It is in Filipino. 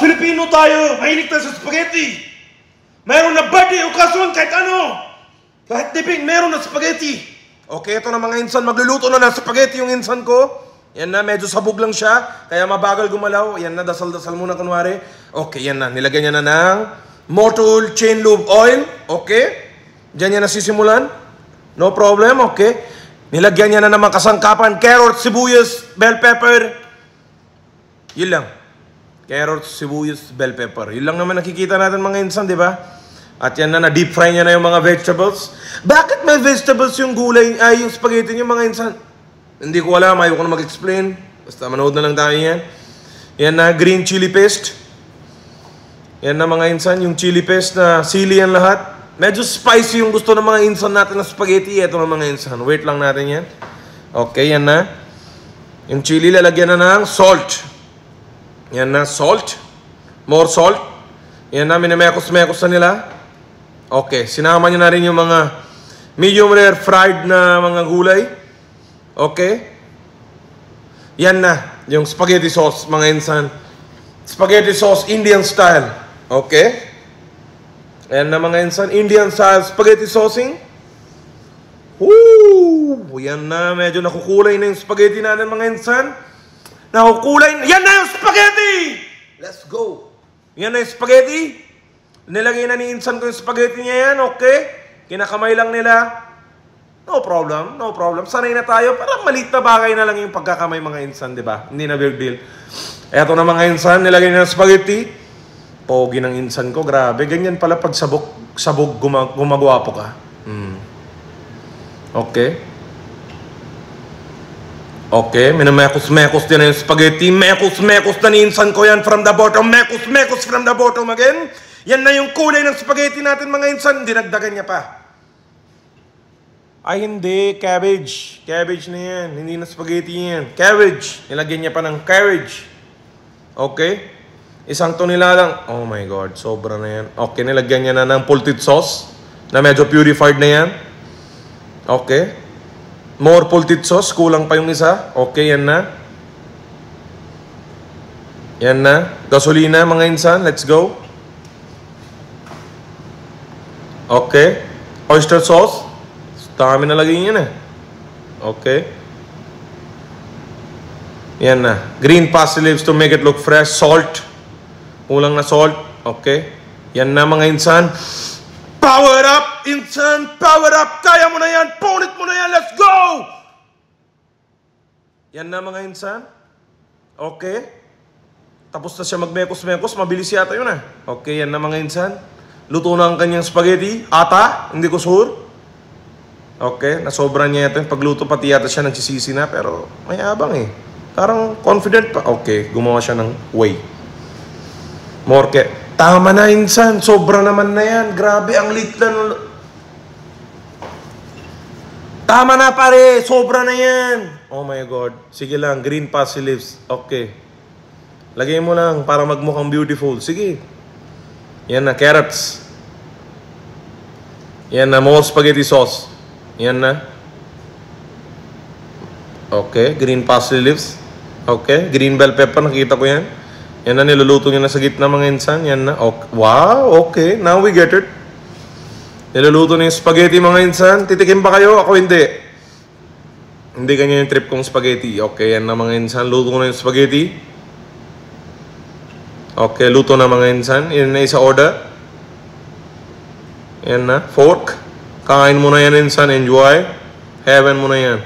Filipino tayo. Mahilig tayo sa spaghetti. Meron na birthday, okasyon, kahit ano. Kahit tiping, meron na spaghetti. Okay, ito na mga insan. Magluluto na ng spaghetti yung insan ko. Yan na, medyo sabog lang siya. Kaya mabagal gumalaw. Yan na, dasal-dasal muna kunwari. Okay, yan na. Nilagyan niya na ng Motul Chain Lube Oil. Okay. Diyan niya nasisimulan. No problem, okay. Nilagyan niya na ng mga kasangkapan. Carrot, sibuyas, bell pepper. Yun lang. Carrots, sibuyas, bell pepper. Yun lang naman nakikita natin mga insan, di ba? At yan na, na-deep fry niya na yung mga vegetables. Bakit may vegetables yung gulay, yung spaghetti niyo mga insan? Hindi ko alam, ayaw ko na mag-explain. Basta manood na lang tayo yan. Yan na, green chili paste. Yan na mga insan, yung chili paste na sili yan lahat. Medyo spicy yung gusto ng mga insan natin na spaghetti. Ito na mga insan. Wait lang natin yan. Okay, yan na. Yung chili, lalagyan na ng salt. Yan na, salt. More salt. Yan na, minamekos-mekos na nila. Okay, sinama nyo na rin yung mga medium rare fried na mga gulay. Okay. Yan na, yung spaghetti sauce, mga insan. Spaghetti sauce, Indian style. Okay. Yan na mga insan, Indian style spaghetti saucing. Woo! Yan na, medyo nakukulay na yung spaghetti natin mga insan. Nakukulay. Yan na yung spaghetti! Let's go. Yan na yung spaghetti. Nilagay na ni insan ko yung spaghetti niya yan, okay? Kinakamay lang nila. No problem, no problem. Sanay na tayo. Parang maliit na bagay na lang yung pagkakamay mga insan, di ba? Hindi na big deal. Eto na mga insan, nilagay na yung spaghetti. Pogi ng insan ko, grabe. Ganyan pala pag sabog gumagwapo ka. Okay. Okay, minamekos-mekos din na yung spaghetti. Mekos-mekos na ni insan ko yan from the bottom. Mekos-mekos from the bottom again. Yan na yung kulay ng spaghetti natin mga insan. Dinagdagan niya pa. Ay hindi, cabbage. Cabbage na yan. Hindi na spaghetti yan. Cabbage. Nilagyan niya pa ng cabbage. Okay. Isang tonelada. Oh my God, sobra na yan. Okay, nilagyan niya na ng pulted sauce na medyo purified na yan. Okay. More pulted sauce, kulang pa yung isa. Okay, yan na. Yan na. Gasolina, mga insan. Let's go. Okay. Oyster sauce. Dami na lagay yan eh. Okay. Yan na. Green parsley leaves to make it look fresh. Salt. Kulang na salt. Okay. Yan na mga insan. Power up, insan! Power up! Kaya mo na yan! Punit mo na yan! Let's go! Yan na mga insan. Okay. Tapos na siya magmekos-mekos. Mabilis yata yun ah. Okay, yan na mga insan. Luto na ang kanyang spaghetti. Ata, hindi ko sure. Okay, nasobra niya ito yung pagluto. Pati yata siya nagsisisi na. Pero may abang eh. Parang confident pa. Okay, gumawa siya ng way. Morke. Tama na insan, sobra naman na yan. Grabe, ang lit na. Tama na pare, sobra na yan. Oh my God. Sige lang, green parsley leaves. Okay. Lagay mo lang para magmukhang beautiful. Sige. Yan na, carrots. Yan na, more spaghetti sauce. Yan na. Okay, green parsley leaves. Okay, green bell pepper, nakita ko yan. Yan na, niluluto niya na sa gitna mga insan. Yan na. Okay. Wow, okay. Now we get it. Niluluto na yung spaghetti mga insan. Titikim ba kayo? Ako hindi. Hindi ganyan yung trip kong spaghetti. Okay, yan na mga insan. Luto na yung spaghetti. Okay, luto na mga insan. Yan na isa order. Yan na. Fork. Kain mo na yan insan. Enjoy. Heaven mo na yan.